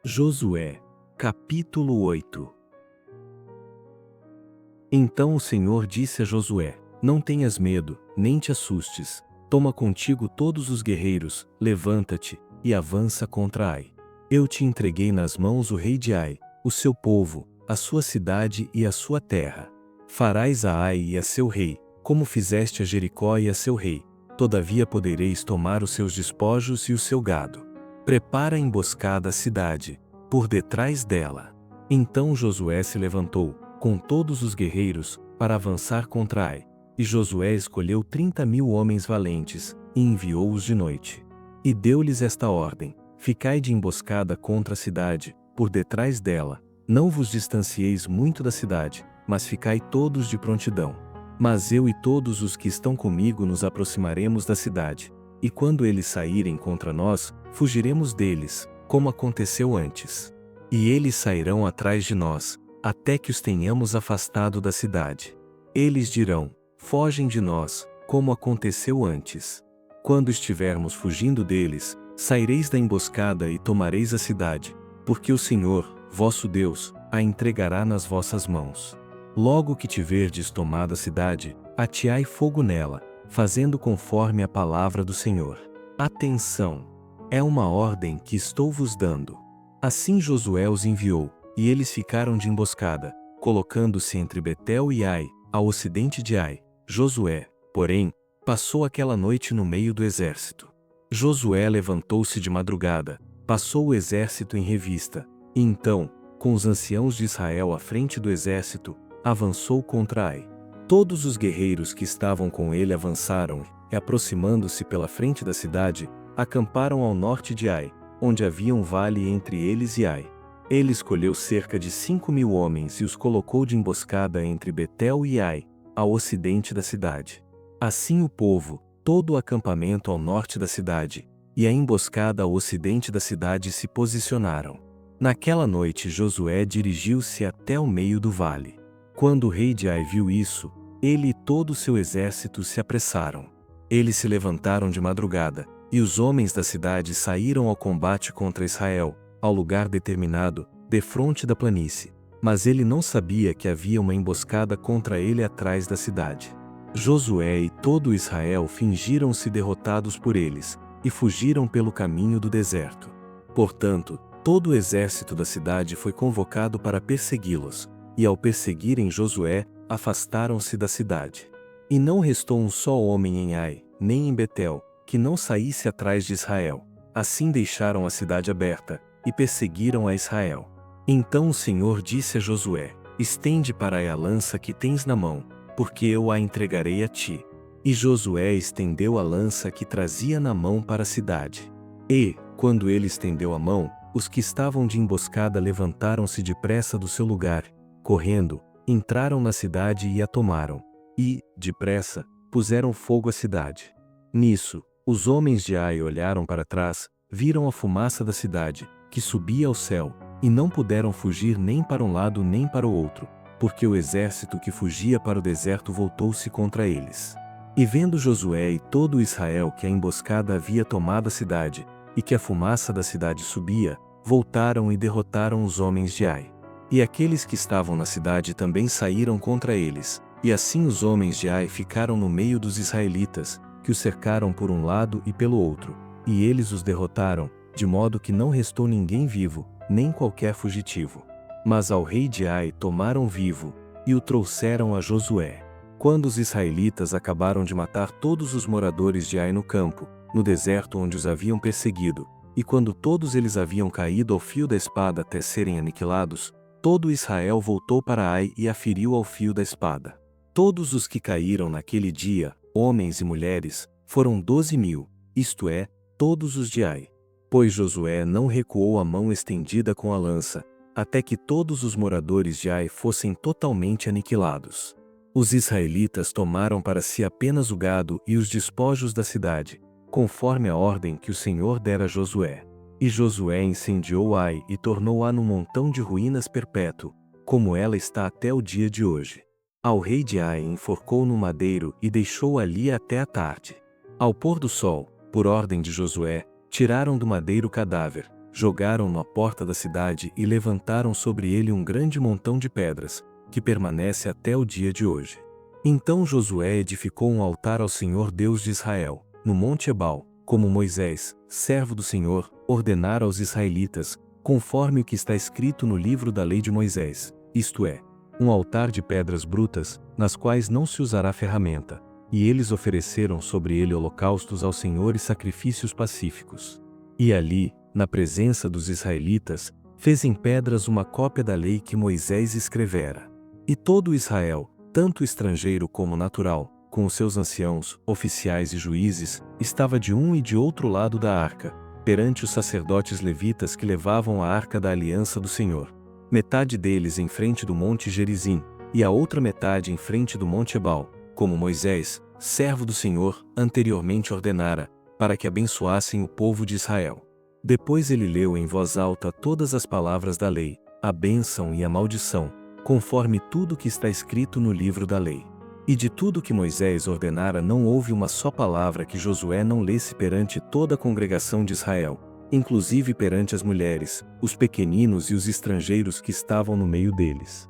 Josué, capítulo 8. Então o Senhor disse a Josué: Não tenhas medo, nem te assustes. Toma contigo todos os guerreiros, levanta-te, e avança contra Ai. Eu te entreguei nas mãos o rei de Ai, o seu povo, a sua cidade e a sua terra. Farás a Ai e a seu rei, como fizeste a Jericó e a seu rei. Todavia podereis tomar os seus despojos e o seu gado. Prepara a emboscada à cidade, por detrás dela. Então Josué se levantou, com todos os guerreiros, para avançar contra Ai. E Josué escolheu 30.000 homens valentes, e enviou-os de noite. E deu-lhes esta ordem: Ficai de emboscada contra a cidade, por detrás dela. Não vos distancieis muito da cidade, mas ficai todos de prontidão. Mas eu e todos os que estão comigo nos aproximaremos da cidade. E quando eles saírem contra nós, fugiremos deles, como aconteceu antes. E eles sairão atrás de nós, até que os tenhamos afastado da cidade. Eles dirão: Fogem de nós, como aconteceu antes. Quando estivermos fugindo deles, saireis da emboscada e tomareis a cidade, porque o Senhor, vosso Deus, a entregará nas vossas mãos. Logo que tiverdes tomado a cidade, ateai fogo nela, fazendo conforme a palavra do Senhor. Atenção! É uma ordem que estou vos dando. Assim Josué os enviou, e eles ficaram de emboscada, colocando-se entre Betel e Ai, ao ocidente de Ai. Josué, porém, passou aquela noite no meio do exército. Josué levantou-se de madrugada, passou o exército em revista, e então, com os anciãos de Israel à frente do exército, avançou contra Ai. Todos os guerreiros que estavam com ele avançaram, e aproximando-se pela frente da cidade, acamparam ao norte de Ai, onde havia um vale entre eles e Ai. Ele escolheu cerca de 5.000 homens e os colocou de emboscada entre Betel e Ai, ao ocidente da cidade. Assim o povo, todo o acampamento ao norte da cidade, e a emboscada ao ocidente da cidade se posicionaram. Naquela noite Josué dirigiu-se até o meio do vale. Quando o rei de Ai viu isso, ele e todo o seu exército se apressaram. Eles se levantaram de madrugada, e os homens da cidade saíram ao combate contra Israel, ao lugar determinado, defronte da planície. Mas ele não sabia que havia uma emboscada contra ele atrás da cidade. Josué e todo Israel fingiram-se derrotados por eles, e fugiram pelo caminho do deserto. Portanto, todo o exército da cidade foi convocado para persegui-los, e ao perseguirem Josué, afastaram-se da cidade. E não restou um só homem em Ai, nem em Betel, que não saísse atrás de Israel. Assim deixaram a cidade aberta, e perseguiram a Israel. Então o Senhor disse a Josué: Estende para Ai a lança que tens na mão, porque eu a entregarei a ti. E Josué estendeu a lança que trazia na mão para a cidade. E, quando ele estendeu a mão, os que estavam de emboscada levantaram-se depressa do seu lugar, correndo, entraram na cidade e a tomaram. E, depressa, puseram fogo à cidade. Nisso, os homens de Ai olharam para trás, viram a fumaça da cidade, que subia ao céu, e não puderam fugir nem para um lado nem para o outro, porque o exército que fugia para o deserto voltou-se contra eles. E vendo Josué e todo Israel que a emboscada havia tomado a cidade, e que a fumaça da cidade subia, voltaram e derrotaram os homens de Ai. E aqueles que estavam na cidade também saíram contra eles, e assim os homens de Ai ficaram no meio dos israelitas, que os cercaram por um lado e pelo outro, e eles os derrotaram, de modo que não restou ninguém vivo, nem qualquer fugitivo. Mas ao rei de Ai tomaram vivo, e o trouxeram a Josué. Quando os israelitas acabaram de matar todos os moradores de Ai no campo, no deserto onde os haviam perseguido, e quando todos eles haviam caído ao fio da espada até serem aniquilados, todo Israel voltou para Ai e a feriu ao fio da espada. Todos os que caíram naquele dia, homens e mulheres, foram 12.000, isto é, todos os de Ai. Pois Josué não recuou a mão estendida com a lança, até que todos os moradores de Ai fossem totalmente aniquilados. Os israelitas tomaram para si apenas o gado e os despojos da cidade, conforme a ordem que o Senhor dera a Josué. E Josué incendiou Ai e tornou-a num montão de ruínas perpétuo, como ela está até o dia de hoje. Ao rei de Ai enforcou no madeiro e deixou ali até a tarde. Ao pôr do sol, por ordem de Josué, tiraram do madeiro o cadáver, jogaram-no à porta da cidade e levantaram sobre ele um grande montão de pedras, que permanece até o dia de hoje. Então Josué edificou um altar ao Senhor Deus de Israel, no monte Ebal, como Moisés, servo do Senhor, ordenara aos israelitas, conforme o que está escrito no livro da lei de Moisés, isto é, um altar de pedras brutas, nas quais não se usará ferramenta, e eles ofereceram sobre ele holocaustos ao Senhor e sacrifícios pacíficos. E ali, na presença dos israelitas, fez em pedras uma cópia da lei que Moisés escrevera. E todo Israel, tanto estrangeiro como natural, com os seus anciãos, oficiais e juízes, estava de um e de outro lado da arca, perante os sacerdotes levitas que levavam a arca da aliança do Senhor. Metade deles em frente do monte Gerizim, e a outra metade em frente do monte Ebal, como Moisés, servo do Senhor, anteriormente ordenara, para que abençoassem o povo de Israel. Depois ele leu em voz alta todas as palavras da lei, a bênção e a maldição, conforme tudo que está escrito no livro da lei. E de tudo que Moisés ordenara não houve uma só palavra que Josué não lesse perante toda a congregação de Israel, inclusive perante as mulheres, os pequeninos e os estrangeiros que estavam no meio deles.